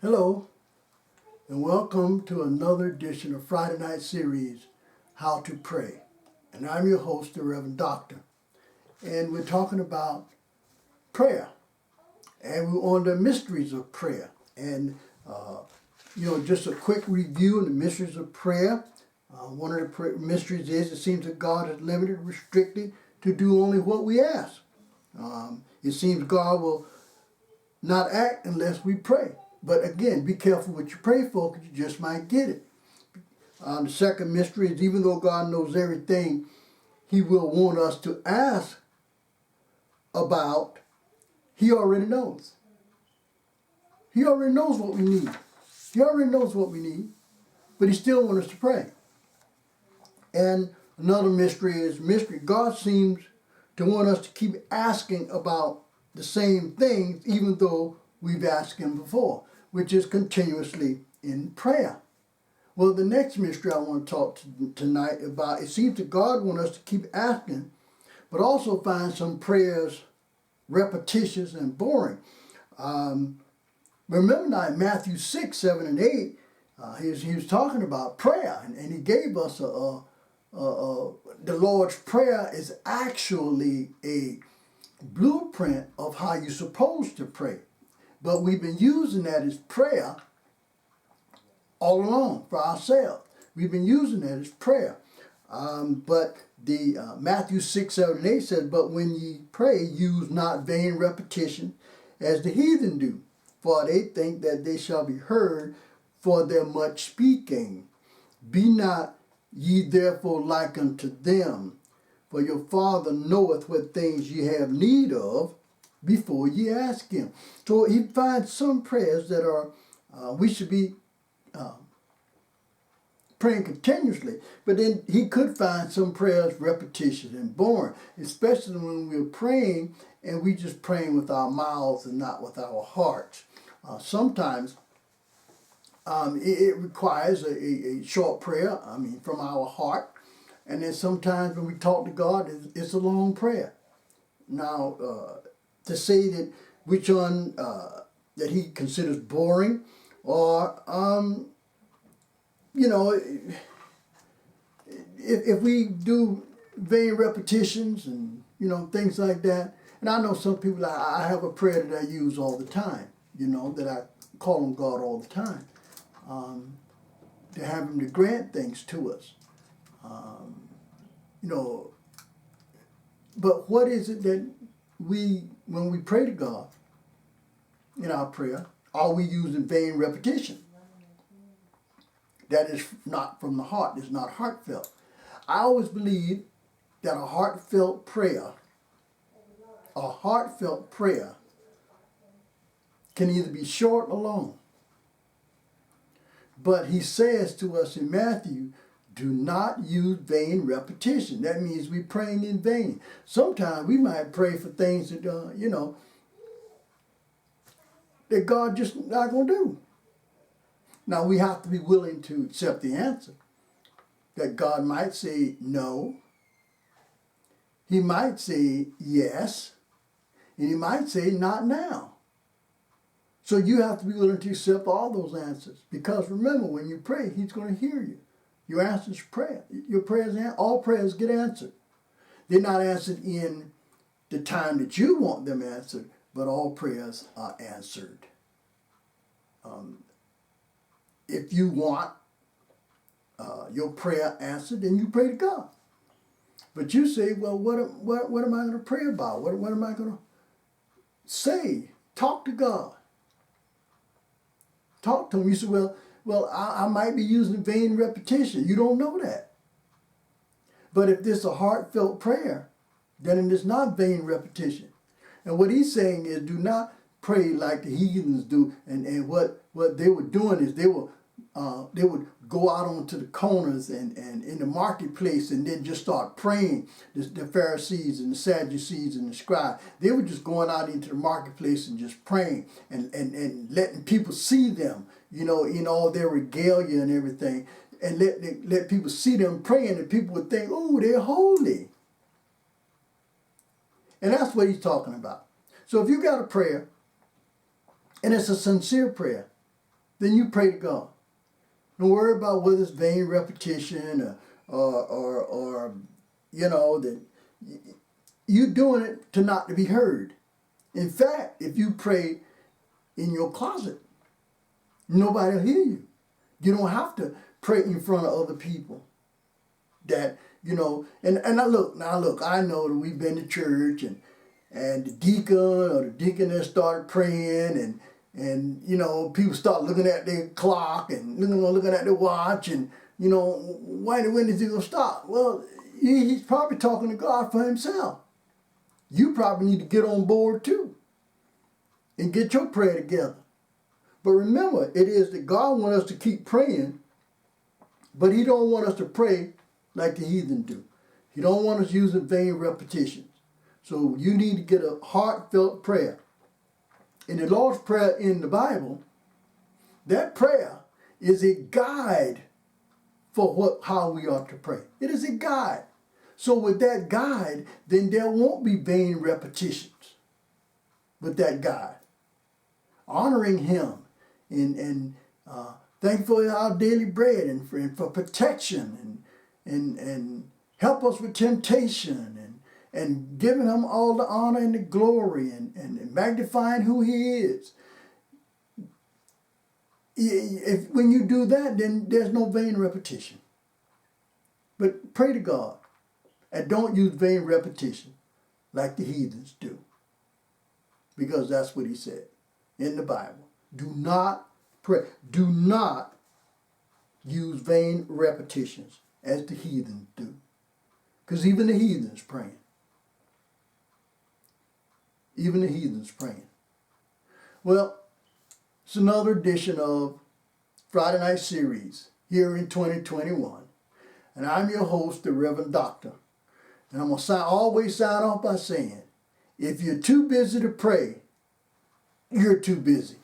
Hello, and welcome to another edition of Friday Night Series, How to Pray. And I'm your host, the Reverend Doctor. And we're talking about prayer. And we're on the mysteries of prayer. And, just a quick review of the mysteries of prayer. One of the mysteries is it seems that God is limited, restricted to do only what we ask. It seems God will not act unless we pray. But again, be careful what you pray for because you just might get it. The second mystery is even though God knows everything, He will want us to ask about, He already knows. He already knows what we need. He already knows what we need, but He still wants us to pray. And another mystery is God seems to want us to keep asking about the same things even though we've asked Him before, which is continuously in prayer. Well, the next mystery I want to talk tonight about, it seems that God wants us to keep asking, but also find some prayers repetitious and boring. Remember now in Matthew 6, 7, and 8, he was talking about prayer, and he gave us the Lord's Prayer is actually a blueprint of how you're supposed to pray. But we've been using that as prayer all along for ourselves. We've been using that as prayer. But the Matthew 6, 7, and 8 says, "But when ye pray, use not vain repetition as the heathen do, for they think that they shall be heard for their much speaking. Be not ye therefore like unto them, for your Father knoweth what things ye have need of before ye ask Him." So He finds some prayers that are, we should be praying continuously, but then He could find some prayers repetitious and boring, especially when we're praying and we just praying with our mouths and not with our hearts. Sometimes it requires a short prayer, from our heart, and then sometimes when we talk to God, it's a long prayer. Now, to say that which one that He considers boring, or if we do vain repetitions and things like that. And I know some people, I have a prayer that I use all the time, that I call on God all the time, to have Him to grant things to us. But what is it that when we pray to God in our prayer, are we using vain repetition? That is not from the heart, it's not heartfelt. I always believe that a heartfelt prayer can either be short or long. But He says to us in Matthew, do not use vain repetition. That means we're praying in vain. Sometimes we might pray for things that, that God just not going to do. Now we have to be willing to accept the answer. That God might say no. He might say yes. And He might say not now. So you have to be willing to accept all those answers. Because remember, when you pray, He's going to hear you. Your answer's prayer. Your prayers, all prayers get answered. They're not answered in the time that you want them answered, but all prayers are answered. If you want your prayer answered, then you pray to God. But you say, well, what am I going to pray about? What am I going to say? Talk to God. Talk to Him. You say, well, I might be using vain repetition. You don't know that. But if this is a heartfelt prayer, then it is not vain repetition. And what He's saying is, do not pray like the heathens do. And what they were doing is they would go out onto the corners and in the marketplace and then just start praying. The Pharisees and the Sadducees and the scribes, they were just going out into the marketplace and just praying and letting people see them, in all their regalia and everything, and let people see them praying, and people would think, oh, they're holy. And that's what He's talking about. So if you got a prayer, and it's a sincere prayer, then you pray to God. Don't worry about whether it's vain repetition or you know, that you're doing it to not to be heard. In fact, if you pray in your closet, nobody will hear you. You don't have to pray in front of other people. That, you know, and now look, I know that we've been to church and the deacon or the deaconess started praying and you know, people start looking at their clock and looking at their watch and, you know, when is he going to stop? Well, he's probably talking to God for himself. You probably need to get on board too and get your prayer together. But remember, it is that God wants us to keep praying, but he don't want us to pray like the heathen do. He don't want us using vain repetitions. So you need to get a heartfelt prayer. In the Lord's Prayer in the Bible, that prayer is a guide for how we ought to pray. It is a guide. So with that guide, then there won't be vain repetitions with that guide. Honoring him and thankful for our daily bread and for protection and help us with temptation and giving him all the honor and the glory and magnifying who he is. When you do that, then there's no vain repetition. But pray to God and don't use vain repetition like the heathens do. Because that's what he said in the Bible. Do not pray. Do not use vain repetitions as the heathens do. Because even the heathens praying. Even the heathens praying. Well, it's another edition of Friday Night Series here in 2021. And I'm your host, the Reverend Doctor. And I'm going to always sign off by saying, if you're too busy to pray, you're too busy.